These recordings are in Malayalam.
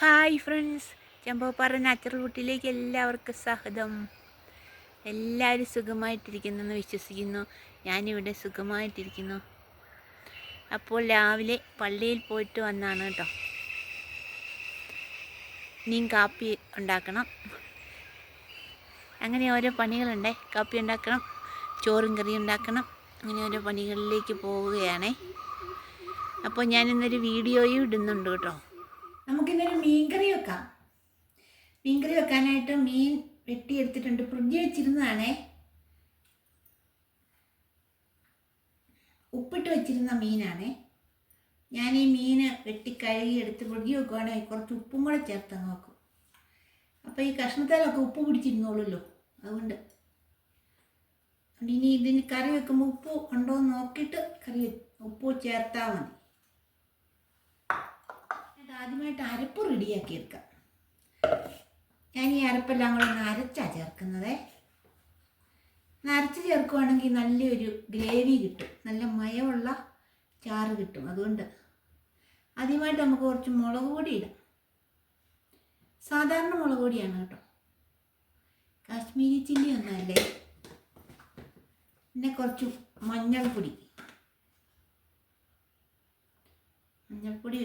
ഹായ് ഫ്രണ്ട്സ്, ചെമ്പോപ്പാറ നാച്ചുറൽ വുട്ടിലേക്ക് എല്ലാവർക്കും സ്വാഗതം. എല്ലാവരും സുഖമായിട്ടിരിക്കുന്നെന്ന് വിശ്വസിക്കുന്നു. ഞാനിവിടെ സുഖമായിട്ടിരിക്കുന്നു. അപ്പോൾ രാവിലെ പള്ളിയിൽ പോയിട്ട് വന്നാണ് കേട്ടോ. ഇനിയും കാപ്പി ഉണ്ടാക്കണം. അങ്ങനെ ഓരോ പണികളുണ്ടേ. കാപ്പി ഉണ്ടാക്കണം, ചോറും കറിയും ഉണ്ടാക്കണം. അങ്ങനെ ഓരോ പണികളിലേക്ക് പോവുകയാണേ. അപ്പോൾ ഞാനിന്നൊരു വീഡിയോയും ഇടുന്നുണ്ട് കേട്ടോ. നമുക്കിന്നൊരു മീൻകറി വെക്കാം. മീൻകറി വെക്കാനായിട്ട് മീൻ വെട്ടിയെടുത്തിട്ടുണ്ട്. ഫ്രിഡ്ജിൽ വെച്ചിരുന്നതാണേ, ഉപ്പിട്ട് വെച്ചിരുന്ന മീനാണേ. ഞാൻ ഈ മീന് വെട്ടിക്കഴുകി എടുത്ത് ഫ്രിഡ്ജിൽ വെക്കുവാണെങ്കിൽ കുറച്ച് ഉപ്പും കൂടെ ചേർത്ത് നോക്കും. അപ്പോൾ ഈ കഷ്ണത്തിലൊക്കെ ഉപ്പ് പിടിച്ചിരുന്നോളൂല്ലോ, അതുകൊണ്ട് ഇനി ഇതിന് കറി വെക്കുമ്പോൾ ഉപ്പ് ഉണ്ടോ എന്ന് നോക്കിയിട്ട് ഉപ്പ് ചേർത്താൽ മതി. ആദ്യമായിട്ട് അരപ്പ് റെഡിയാക്കി എടുക്കാം. ഞാൻ ഈ അരപ്പെല്ലാം കൂടെ ഒന്ന് അരച്ചാണ് ചേർക്കുന്നത്. അരച്ച് ചേർക്കുവാണെങ്കിൽ നല്ലൊരു ഗ്രേവി കിട്ടും, നല്ല മയമുള്ള ചാറ് കിട്ടും. അതുകൊണ്ട് ആദ്യമായിട്ട് നമുക്ക് കുറച്ച് മുളക് പൊടി ഇടാം. സാധാരണ മുളക് പൊടിയാണ് കേട്ടോ, കാശ്മീരി ചില്ലി ഒന്നല്ലേ. പിന്നെ കുറച്ച് മഞ്ഞൾപ്പൊടി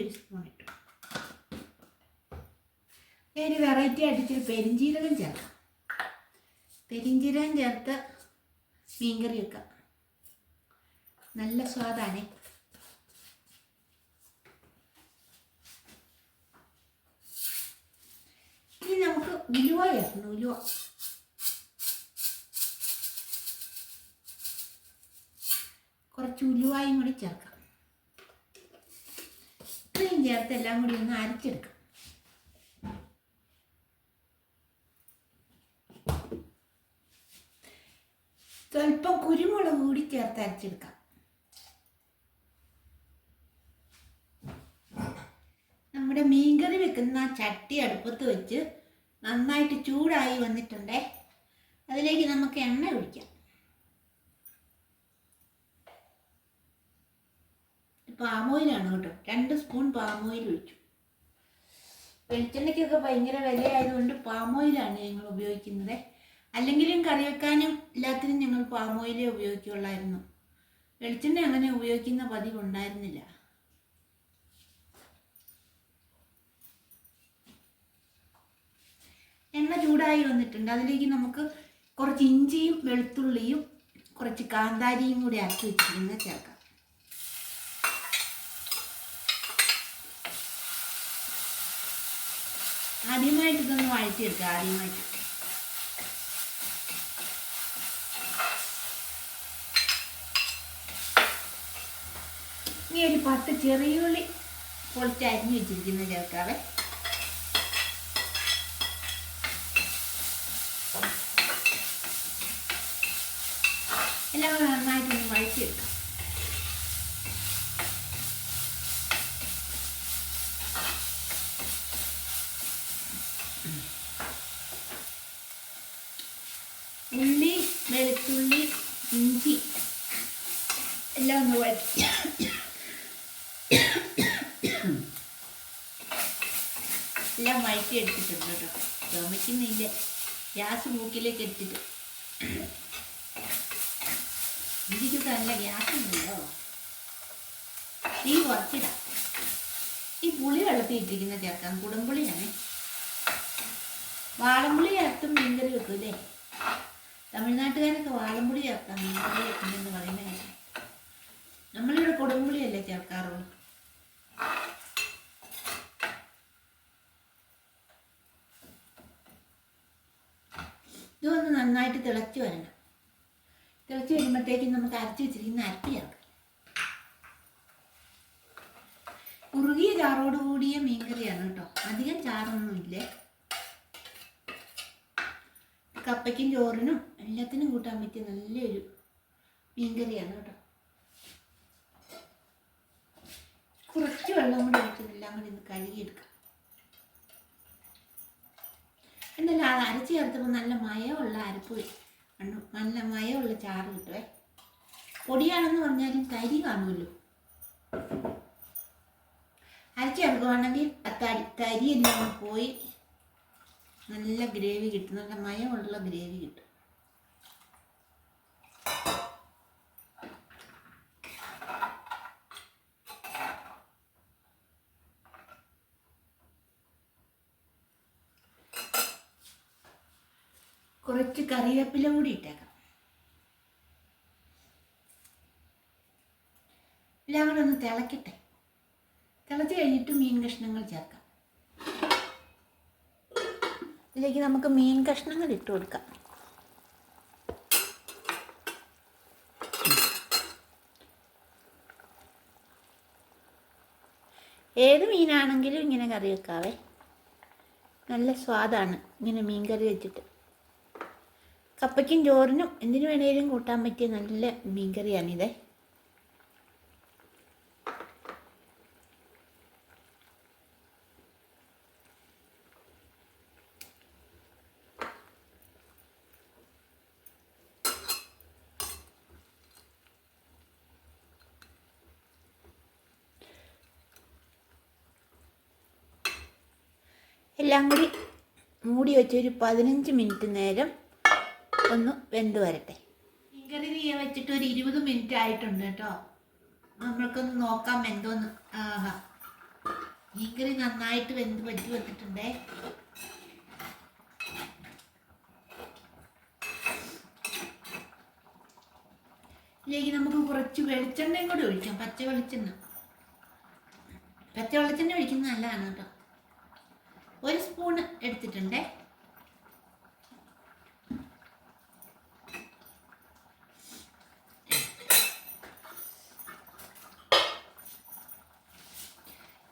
ഒരു സ്പൂൺ ഇട്ടു. ഒരു വെറൈറ്റി ആയിട്ട് ഇച്ചിരി പെരിഞ്ചീരകം ചേർക്കാം. പെരിഞ്ചീരകം ചേർത്ത് മീൻകറി വെക്കാം, നല്ല സ്വാദാണ്. ഇനി നമുക്ക് ഉലുവ ചേർക്കണം. ഉലുവ കുറച്ച് ഉലുവായും കൂടി ചേർക്കാം. ഇത്രയും ചേർത്ത് എല്ലാം കൂടി ഒന്ന് അരച്ചെടുക്കാം. സ്വല്പം കുരുമുളക് കൂടി ചേർത്ത് അരച്ചെടുക്കാം. നമ്മുടെ മീൻകറി വെക്കുന്ന ചട്ടി അടുപ്പത്ത് വെച്ച് നന്നായിട്ട് ചൂടായി വന്നിട്ടുണ്ടേ. അതിലേക്ക് നമുക്ക് എണ്ണ ഒഴിക്കാം. പാമോയിലാണ് കേട്ടോ, 2 സ്പൂൺ പാമോയിൽ ഒഴിച്ചു. വെളിച്ചെണ്ണയ്ക്കൊക്കെ ഭയങ്കര വിലയായതുകൊണ്ട് പാമോയിലാണ് ഞങ്ങൾ ഉപയോഗിക്കുന്നത്. അല്ലെങ്കിലും കറി വെക്കാനും എല്ലാത്തിനും ഞങ്ങൾ പാമോയിലേ ഉപയോഗിക്കുള്ളായിരുന്നു. വെളിച്ചെണ്ണ അങ്ങനെ ഉപയോഗിക്കുന്ന പതിവുണ്ടായിരുന്നില്ല. എണ്ണ ചൂടായി വന്നിട്ടുണ്ട്. അതിലേക്ക് നമുക്ക് കുറച്ച് ഇഞ്ചിയും വെളുത്തുള്ളിയും കുറച്ച് കാന്താരിയും കൂടി അരച്ച് വെച്ചിരുന്നത് ചേർക്കാം. ആദ്യമായിട്ട് ഇതൊന്ന് വഴറ്റിയെടുക്കുക. ആദ്യമായിട്ട് ഇനി ഒരു 10 ചെറിയുള്ളി പൊളിച്ച് അരിഞ്ഞ് വെച്ചിരിക്കുന്നത് ചേർക്കാവേ. എല്ലാം കൂടെ നന്നായിട്ടൊന്ന് വഴറ്റിയെടുക്കാം. ഉള്ളി, വെളുത്തുള്ളി, ഇഞ്ചി എല്ലാം ഒന്ന് വഴറ്റി എല്ലാം വഴറ്റി എടുത്തിട്ടുണ്ട് കേട്ടോ. ചുമക്കുന്നില്ല, ഗ്യാസ് മൂക്കിലേക്ക് എടുത്തിട്ട്. ഇഞ്ചിക്കൊക്കെ നല്ല ഗ്യാസ് ഉണ്ടല്ലോ. തീ കുറച്ചിടാം. ഈ പുളി വെള്ളത്തിൽ ഇട്ടിരിക്കുന്ന ചേർക്കാം. കുടംപുളിയാണ്. വാളംപുളി ചേർത്തും മീൻകറി വെക്കൂല്ലേ. തമിഴ്നാട്ടുകാരൊക്കെ വാളംപുളി ചേർക്കാം മീൻകറി വെക്കുന്നെന്ന് പറയുന്ന കാര്യം. നമ്മളിവിടെ കുടംപുളിയല്ലേ ചേർക്കാറുള്ളൂ. ഇതൊന്ന് നന്നായിട്ട് തിളച്ച് വരണം. തിളച്ച് വരുമ്പോഴത്തേക്കും നമുക്ക് അരച്ച് വെച്ചിരിക്കുന്ന അരപ്പ് ചേർക്കാം. കുറുകിയ ചാറോട് കൂടിയ മീൻകറിയാണ് കേട്ടോ, അധികം ചാറൊന്നുമില്ലേ. കപ്പയ്ക്കും ചോറിനും എല്ലാത്തിനും കൂട്ടാൻ പറ്റിയ നല്ലൊരു മീൻകറിയാണ് കേട്ടോ. കുറച്ച് വെള്ളം കൂടി ഒഴിച്ചതെല്ലാം കൂടി ഒന്ന് കഴുകിയെടുക്കാം. എന്നല്ല അത് അരച്ച് ചേർത്തപ്പോൾ നല്ല മയമുള്ള അരപ്പ്, നല്ല മയമുള്ള ചാറ് കിട്ടുവേ. പൊടിയാണെന്ന് പറഞ്ഞാലും തരി കാണുമല്ലോ. അരച്ച് ചേർക്കുകയാണെങ്കിൽ ആ തരിയെല്ലാം പോയി നല്ല ഗ്രേവി കിട്ടും, നല്ല മയമുള്ള ഗ്രേവി കിട്ടും. കുറച്ച് കറിവേപ്പില കൂടി ഇട്ടേക്കാം. എല്ലാം കൂടെ ഒന്ന് തിളക്കട്ടെ. തിളച്ച് കഴിഞ്ഞിട്ട് മീൻ കഷ്ണങ്ങൾ ചേർക്കാം. ഇതിലേക്ക് നമുക്ക് മീൻ കഷ്ണങ്ങൾ ഇട്ട് കൊടുക്കാം. ഏത് മീനാണെങ്കിലും ഇങ്ങനെ കറി വെക്കാവേ, നല്ല സ്വാദാണ് ഇങ്ങനെ മീൻ കറി വെച്ചിട്ട്. കപ്പയ്ക്കും ചോറിനും എന്തിനു വേണേലും കൂട്ടാൻ പറ്റിയ നല്ല മീൻ കറിയാണിത്. എല്ലാം കൂടി മൂടി വെച്ചൊരു 15 മിനിറ്റ് നേരം ഒന്ന് വെന്ത് വരട്ടെ. മീൻകറി തീയ വെച്ചിട്ട് ഒരു 20 മിനിറ്റ് ആയിട്ടുണ്ട് കേട്ടോ. നമ്മൾക്കൊന്ന് നോക്കാം എന്തോന്ന്. ആഹാ, മീൻകറി നന്നായിട്ട് വെന്ത് പറ്റി വന്നിട്ടുണ്ടേ. ഇതിലേക്ക് നമുക്ക് കുറച്ച് വെളിച്ചെണ്ണയും കൂടി ഒഴിക്കാം. പച്ച വെളിച്ചെണ്ണ ഒഴിക്കുന്നത് നല്ലതാണ് കേട്ടോ. 1 സ്പൂൺ എടുത്തിട്ടുണ്ടേ.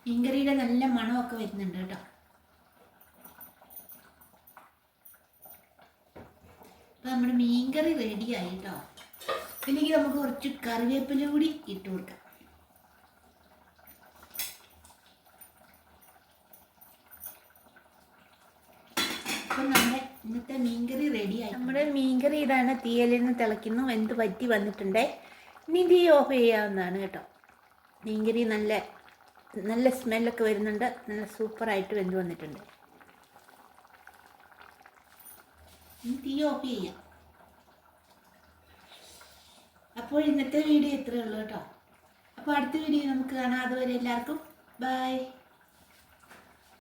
മീൻകറിയുടെ നല്ല മണമൊക്കെ വരുന്നുണ്ട് കേട്ടോ. അപ്പം നമ്മുടെ മീൻകറി റെഡിയായി കേട്ടോ. ഇതിലേക്ക് നമുക്ക് കുറച്ച് കറിവേപ്പില കൂടി ഇട്ട് കൊടുക്കാം. അപ്പം നമ്മുടെ ഇന്നത്തെ മീൻകറി റെഡിയായി. നമ്മുടെ മീൻകറി ഇതാണ്. തീയലിൽ നിന്ന് തിളയ്ക്കുന്നു, വെന്ത് പറ്റി വന്നിട്ടുണ്ടേ. ഇനി തീ ഓഫ് ചെയ്യാവുന്നതാണ് കേട്ടോ. മീൻകറി നല്ല സ്മെല്ലൊക്കെ വരുന്നുണ്ട്. നല്ല സൂപ്പറായിട്ട് വെന്ത് വന്നിട്ടുണ്ട്. ഇനി തീ ഓഫ് ചെയ്യാം. അപ്പോൾ ഇന്നത്തെ വീഡിയോ ഇത്രയേ ഉള്ളൂ കേട്ടോ. അപ്പോൾ അടുത്ത വീഡിയോ നമുക്ക് കാണാം. അതുവരെ എല്ലാവർക്കും ബൈ.